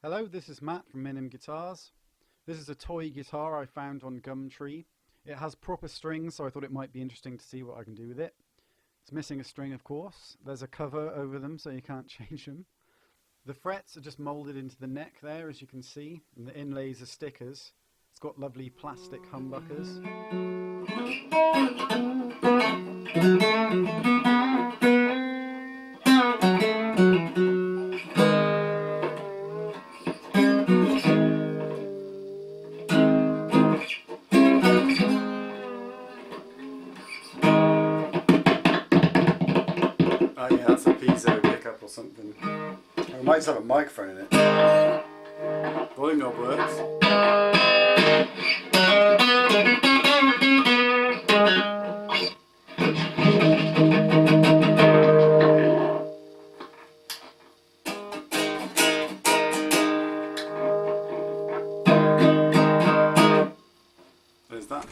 Hello, this is Matt from Minim Guitars. This is a toy guitar I found on Gumtree. It has proper strings, so I thought it might be interesting to see what I can do with it. It's missing a string, of course. There's a cover over them, so you can't change them. The frets are just moulded into the neck there, as you can see, and the inlays are stickers. It's got lovely plastic humbuckers. Oh yeah, that's a piezo pickup or something. It might just have a microphone in it. Volume knob works. There's that.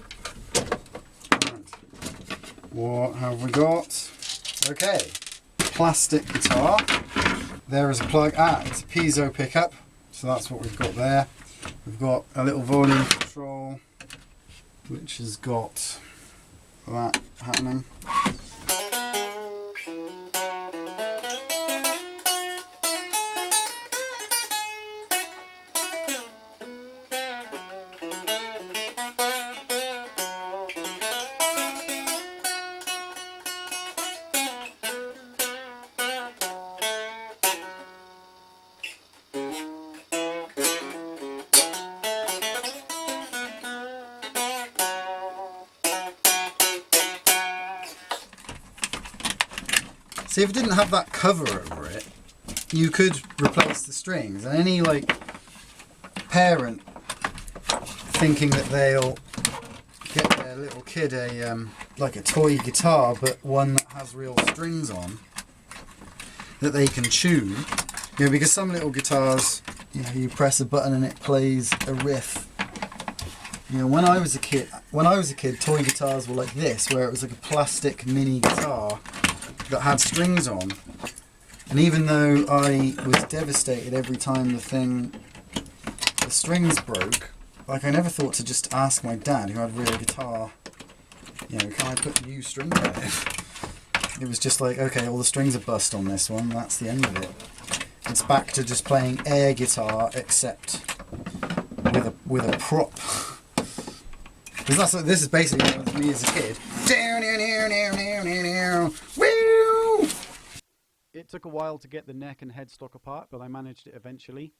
Right. What have we got? Okay, plastic guitar. There is a plug. It's a piezo pickup, so that's what we've got there. We've got a little volume control, which has got that happening. See, if it didn't have that cover over it, you could replace the strings. And any parent thinking that they'll get their little kid a toy guitar, but one that has real strings on that they can tune, because some little guitars, you press a button and it plays a riff. When I was a kid, toy guitars were like this, where it was like a plastic mini guitar that had strings on, and even though I was devastated every time the strings broke, I never thought to just ask my dad, who had a real guitar, can I put new strings on it? It was just like, okay, all the strings are bust on this one, that's the end of it. It's back to just playing air guitar, except with a prop. Because this is basically me as a kid. Woo! It took a while to get the neck and headstock apart, but I managed it eventually.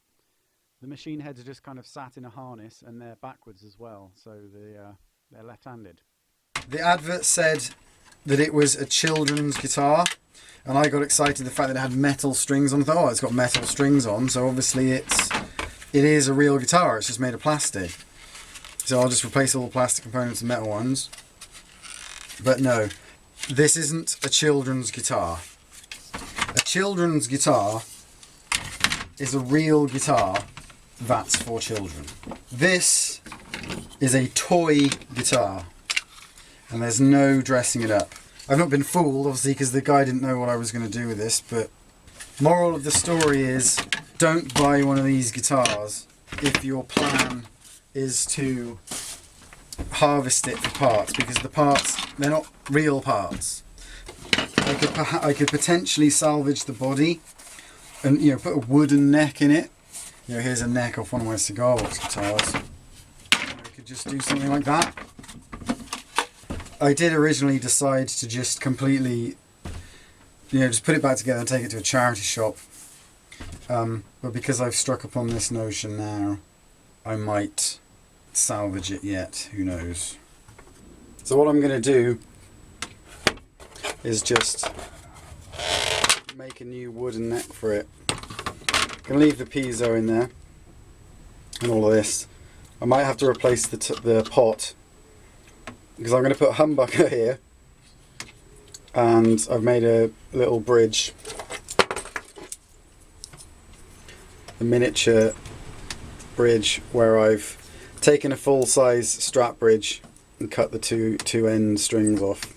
The machine heads are just kind of sat in a harness, and they're backwards as well, so they're left-handed. The advert said that it was a children's guitar, and I got excited the fact that it had metal strings on. I thought, it's got metal strings on, so obviously it is a real guitar. It's just made of plastic. So I'll just replace all the plastic components with metal ones. But no, this isn't a children's guitar. A children's guitar is a real guitar that's for children. This is a toy guitar, and there's no dressing it up. I've not been fooled, obviously, because the guy didn't know what I was going to do with this, but moral of the story is, don't buy one of these guitars if your plan is to harvest it for parts, because the parts, they're not real parts. I could potentially salvage the body and put a wooden neck in it. Here's a neck off one of my Cigar Box guitars. I could just do something like that. I did originally decide to just completely just put it back together and take it to a charity shop, but because I've struck upon this notion now, I might salvage it yet, who knows. So what I'm going to do is just make a new wooden neck for it. I'm going to leave the piezo in there and all of this. I might have to replace the pot, because I'm going to put a humbucker here, and I've made a little bridge, a miniature bridge, where I've taken a full-size strap bridge and cut the two end strings off.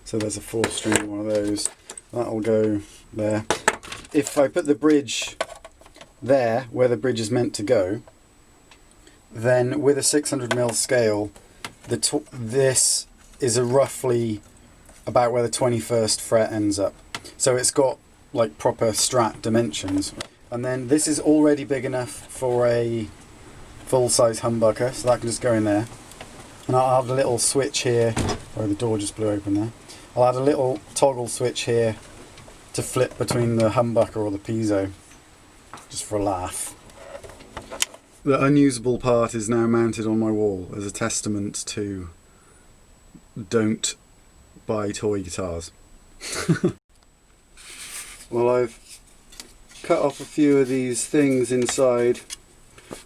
So there's a 4-string one of those. That'll go there. If I put the bridge there where the bridge is meant to go, then with a 600mm scale, this is roughly about where the 21st fret ends up. So it's got like proper Strat dimensions. And then this is already big enough for a full-size humbucker, so that can just go in there. And I'll add a little switch here, oh, the door just blew open there. I'll add a little toggle switch here to flip between the humbucker or the piezo, just for a laugh. The unusable part is now mounted on my wall as a testament to don't buy toy guitars. Well, I've cut off a few of these things inside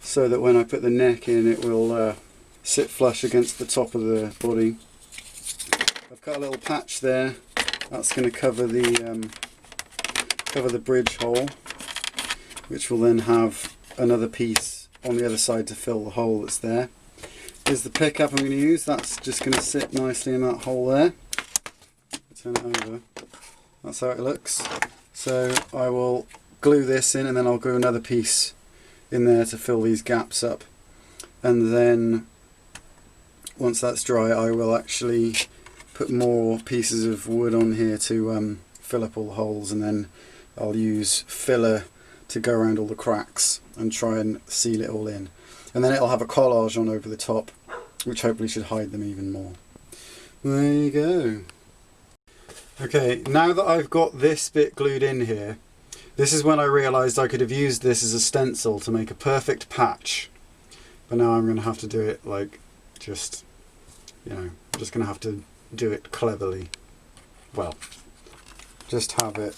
so that when I put the neck in it will sit flush against the top of the body. I've got a little patch there that's going to cover the bridge hole, which will then have another piece on the other side to fill the hole that's there. Here's the pickup I'm going to use. That's just going to sit nicely in that hole there. Turn it over. That's how it looks. So I will glue this in and then I'll glue another piece in there to fill these gaps up. And then once that's dry I will actually put more pieces of wood on here to fill up all the holes, and then I'll use filler to go around all the cracks and try and seal it all in. And then it'll have a collage on over the top, which hopefully should hide them even more. There you go. Okay, now that I've got this bit glued in here, this is when I realised I could have used this as a stencil to make a perfect patch. But now I'm going to have to do it like, just, you know, I'm just going to have to do it cleverly. Well, just have it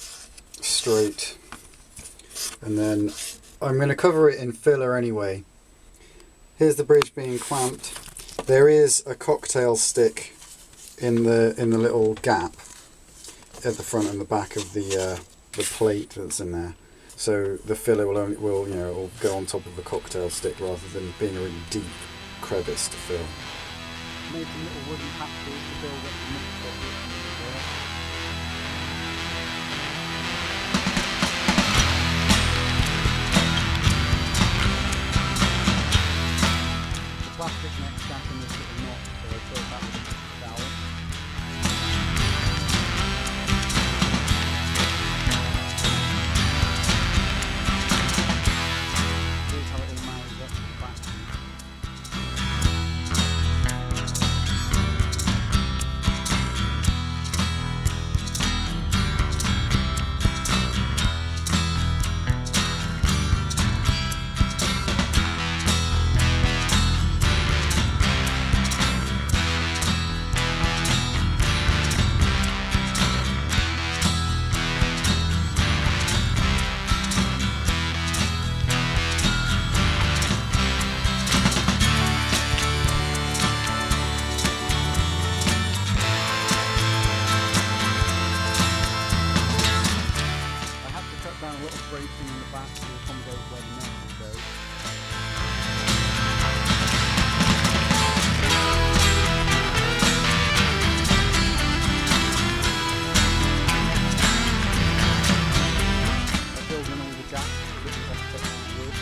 straight. And then I'm going to cover it in filler anyway. Here's the bridge being clamped. There is a cocktail stick in the little gap at the front and the back of the plate that's in there. So the filler will go on top of the cocktail stick rather than being a really deep crevice to fill. Made some little wooden patches to build up the mix the plastic neck stuck in this little knot, so I filled that with a dowel. Here's how it all marries up to the battery. Bracing in the back to accommodate where the neck will go. I filled in all the gaps with the adaptation wood.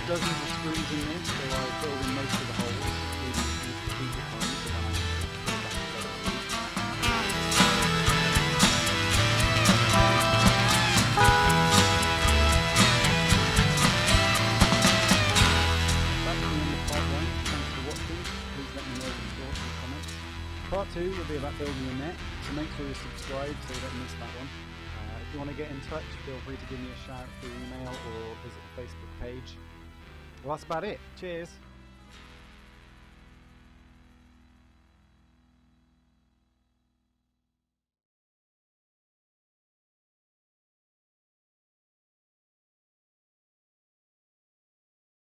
Dozens of screws in this, so I filled in most of the holes, even the strategic ones, so when I put it back together. That's the end of part 1. Thanks for watching. Please let me know your thoughts in the comments. Part 2 will be about building a net, so make sure you subscribe so you don't miss that one. If you want to get in touch, feel free to give me a shout through email or visit the Facebook page. Well, that's about it. Cheers.